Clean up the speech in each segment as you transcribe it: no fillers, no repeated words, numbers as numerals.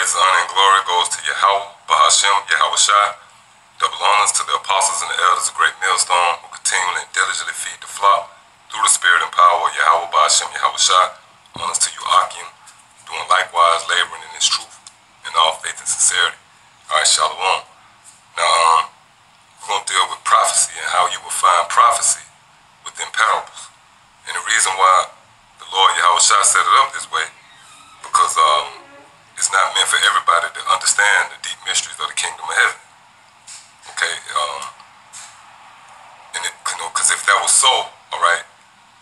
Praise, honor, and glory goes to Yahweh, Bahashem, Yahweh Shai. Double honors to the apostles and the elders of Great Millstone who continually and diligently feed the flock through the spirit and power of Yahweh, Bahashem, Yahweh Shai. Honors to you, Akim, doing likewise, laboring in his truth, in all faith and sincerity. All right, Shalom. Now, we're going to deal with prophecy and how you will find prophecy within parables. And the reason why the Lord Yahweh Shai set it up this way, because it's not meant for everybody to understand the deep mysteries of the kingdom of heaven. Okay, and because if that was so, all right,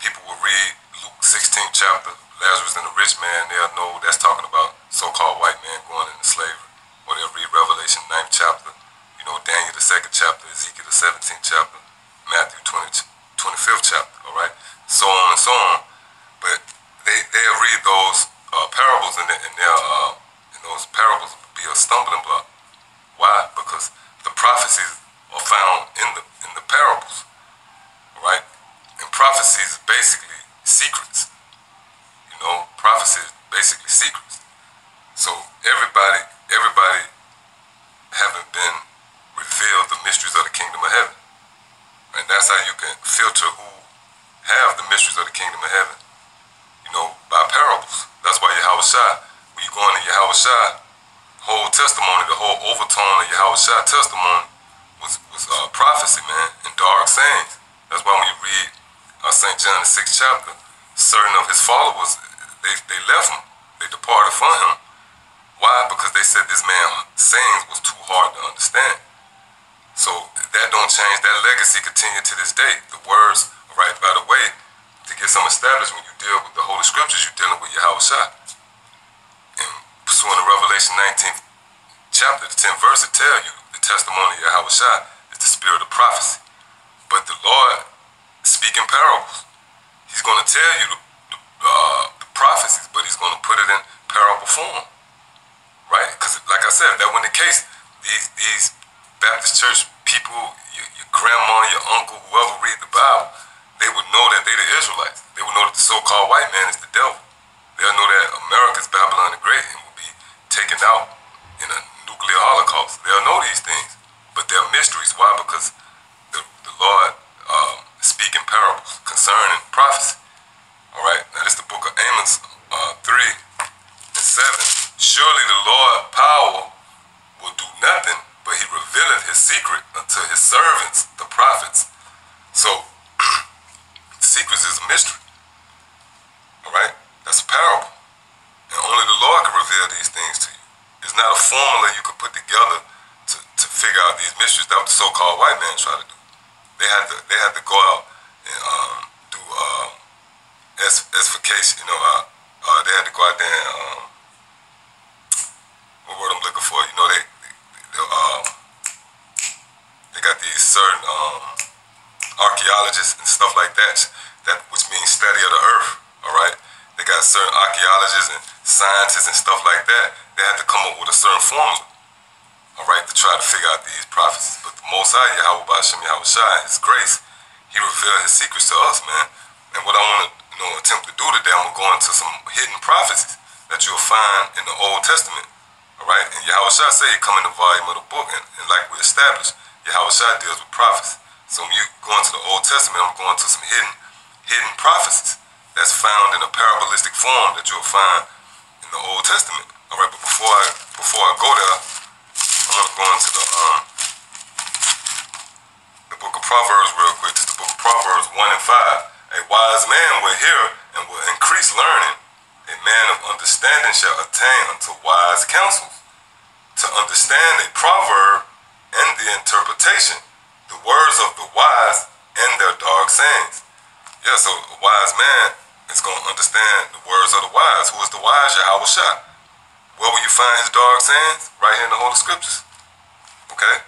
people will read Luke 16th chapter, Lazarus and the rich man, they'll know that's talking about so-called white man going into slavery. Or they'll read Revelation 9th chapter, Daniel the 2nd chapter, Ezekiel the 17th chapter, Matthew 25th chapter, all right, so on and so on. But they'll read those parables and those parables will be a stumbling block. Why? Because the prophecies are found in the parables, all right? And prophecies is basically secrets. Prophecy is basically secrets. So everybody haven't been revealed the mysteries of the kingdom of heaven. And that's how you can filter who have the mysteries of the kingdom of heaven, by parables. That's why Yahweh Shai, when you go into Yahweh Shai, whole testimony, the whole overtone of Yahweh Shai testimony was prophecy, man, and dark sayings. That's why when you read St. John the 6th chapter, certain of his followers, they left him. They departed from him. Why? Because they said this man's sayings was too hard to understand. So that don't change. That legacy continued to this day. The words, right, by the way, to get some established, when you deal with the Holy Scriptures, you're dealing with Yahweh Shai. And pursuing the Revelation 19th chapter, the 10th verse, it tell you the testimony of Yahweh Shai is the spirit of prophecy. But the Lord speak in parables. He's going to tell you the prophecies, but he's going to put it in parable form. Right? Because, like I said, if that wasn't the case, these Baptist church people, your grandma, your uncle, whoever read the Bible, they would know that they're the Israelites. They would know that the so-called white man is the devil. They'll know that America's Babylon the Great and will be taken out in a nuclear holocaust. They'll know these things, but they're mysteries. Why? Because the Lord speak in parables concerning prophecy. All right, now this is the book of Amos 3 and 7. Surely the Lord power will do nothing, but he revealeth his secret unto his servants, the prophets. So, secrets is a mystery. All right, that's a parable. And only the Lord can reveal these things to you. It's not a formula you can put together to figure out these mysteries. That's what the so-called white man tried to do. They had to go out and do esfication, they had to go out there and, what word I'm looking for, they got these certain archaeologists and stuff like that, which means study of the earth, all right? They got certain archaeologists and scientists and stuff like that. They had to come up with a certain formula, all right, to try to figure out these prophecies. But the Most High, Yahweh Bahashem, Yahweh Shai, his grace, he revealed his secrets to us, man. And what I want to attempt to do today, I'm going to go into some hidden prophecies that you'll find in the Old Testament, all right? And Yahweh Shai say it come in the volume of the book, and like we established, Yahweh Shai deals with prophecy. So when you go into the Old Testament, I'm going to some hidden prophecies that's found in a parabolistic form that you'll find in the Old Testament, all right? But before I go there, I'm going to go into the book of Proverbs real quick. This is the book of Proverbs 1 and 5. A wise man will hear and will increase learning. A man of understanding shall attain unto wise counsels. To understand a proverb and the interpretation, the words of the wise and their dark sayings. Yeah, so a wise man is going to understand the words of the wise. Who is the wise? Yahweh Shai. Where will you find his dark sayings? Right here in the Holy Scriptures. Okay?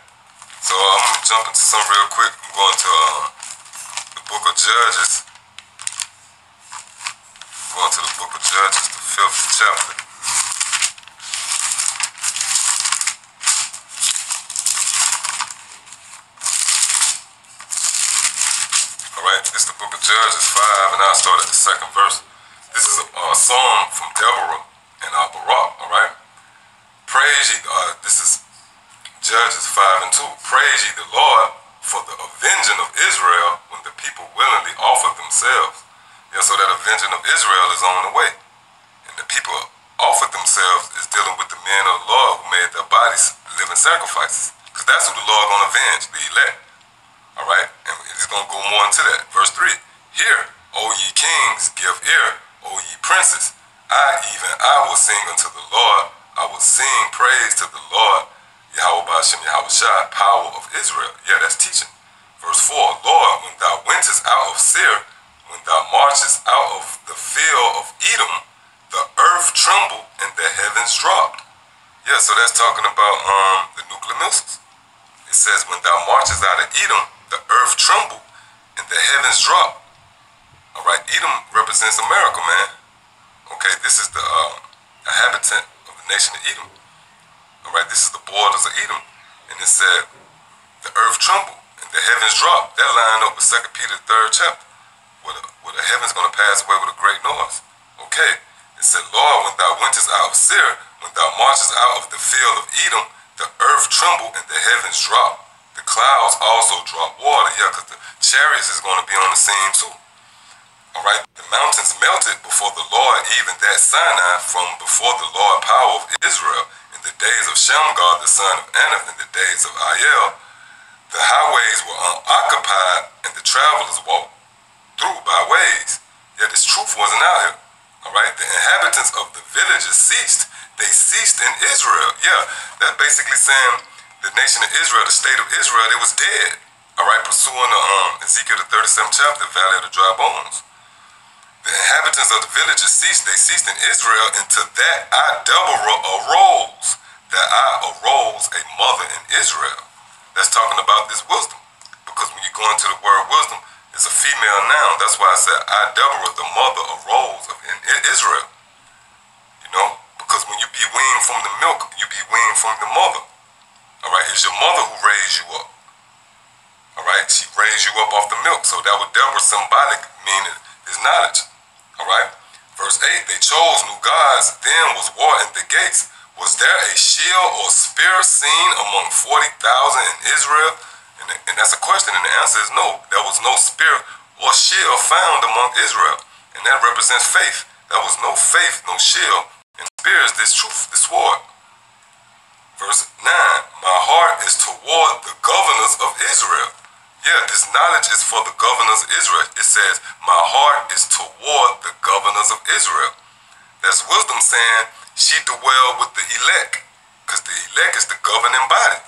So I'm going to jump into some real quick. I'm going to the book of Judges. Going to the book of Judges, the 5th chapter. Alright, this is the book of Judges 5, and I'll start at the 2nd verse. This is a song from Deborah and Barak, alright? Judges 5:2. Praise ye the Lord for the avenging of Israel when the people willingly offer themselves. Yeah, so that avenging of Israel is on the way. And the people offered themselves is dealing with the men of the Lord who made their bodies living sacrifices. Because that's who the Lord going to avenge, the elect. Alright? And it's going to go more into that. Verse 3. Hear, O ye kings, give ear, O ye princes. I will sing unto the Lord. I will sing praise to the Lord. Yahweh Ba'ashem Yahweh Shai, power of Israel. Yeah, that's teaching. Verse 4. Lord, when thou wentest out of Seir, when thou marchest out of the field of Edom, the earth trembled and the heavens dropped. Yeah, so that's talking about the nuclear missiles. It says, when thou marchest out of Edom, the earth trembled and the heavens dropped. Alright, Edom represents America, man. Okay, this is the inhabitant of the nation of Edom. Alright, this is the borders of Edom. And it said, the earth trembled and the heavens dropped. That lined up with 2 Peter 3rd chapter, where the heavens going to pass away with a great noise. Okay, it said, Lord, when thou wentest out of Seir, when thou marchest out of the field of Edom, the earth trembled and the heavens dropped. The clouds also drop water. Yeah, because the chariots is going to be on the scene too. Alright, the mountains melted before the Lord, even that Sinai, from before the Lord power of Israel, in the days of Shamgar, the son of Anath, in the days of Aiel. The highways were unoccupied, and the travelers walked through by ways. Yeah, this truth wasn't out here. Alright, the inhabitants of the villages ceased. They ceased in Israel. Yeah, that's basically saying the nation of Israel, the state of Israel, it was dead. Alright, pursuing the Ezekiel the 37th chapter, Valley of the Dry Bones. The inhabitants of the villages ceased. They ceased in Israel until that I, Deborah, arose. That I arose a mother in Israel. That's talking about this wisdom. Because when you go into the word wisdom, it's a female noun. That's why I said I, Deborah, the mother, arose in Israel. You know? Because when you be weaned from the milk, you be weaned from the mother. Alright? It's your mother who raised you up. Alright? She raised you up off the milk. So that was Deborah symbolic, meaning his knowledge. Alright? Verse 8, they chose new gods, then was war in the gates. Was there a shield or spear seen among 40,000 in Israel? And that's a question, and the answer is no. There was no spear or shield found among Israel. And that represents faith. There was no faith, no shield, and spear is this truth, this sword. Verse 9, my heart is toward the governors of Israel. Yeah, this knowledge is for the governors of Israel. It says, my heart is toward the governors of Israel. That's wisdom saying she dwell with the elect, because the elect is the governing body.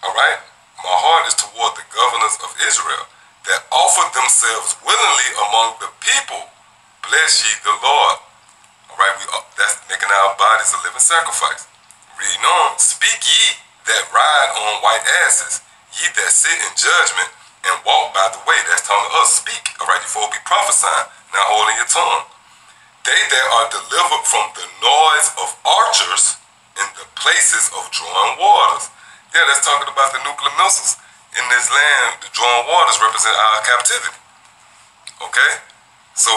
Alright? My heart is toward the governors of Israel that offered themselves willingly among the people. Bless ye the Lord. Alright, that's making our bodies a living sacrifice. Reading on, speak ye that ride on white asses, ye that sit in judgment and walk by the way. That's telling us, speak. Alright, you folks be prophesying, not holding your tongue. They that are delivered from the noise of archers in the places of drawing waters. Yeah, that's talking about the nuclear missiles in this land. The drawing waters represent our captivity. Okay? So,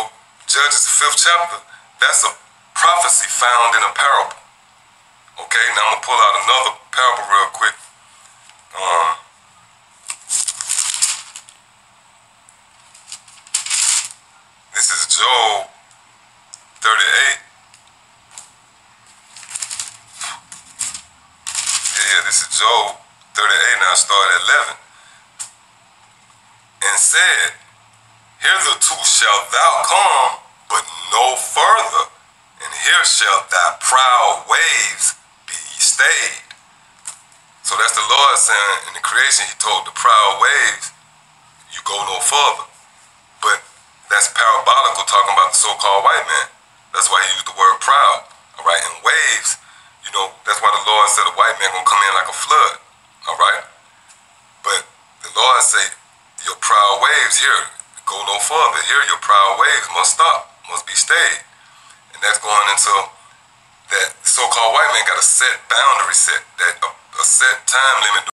Judges 5th chapter, that's a prophecy found in a parable. Okay, now I'm going to pull out another parable real quick. This is Job 38. Yeah, this is Job 38, now I start at 11. And said, hitherto shalt thou come, but no further, and here shall thy proud waves be stayed. So that's the Lord saying, in the creation, he told the proud waves, you go no further. But that's parabolical, talking about the so-called white man. That's why he used the word proud. Alright, and waves, you know, that's why the Lord said the white man gonna come in like a flood. Alright? But the Lord said, your proud waves here, go no further. Here your proud waves must stop, must be stayed. And that's going into that so-called white man got a set boundary set, that a set time limit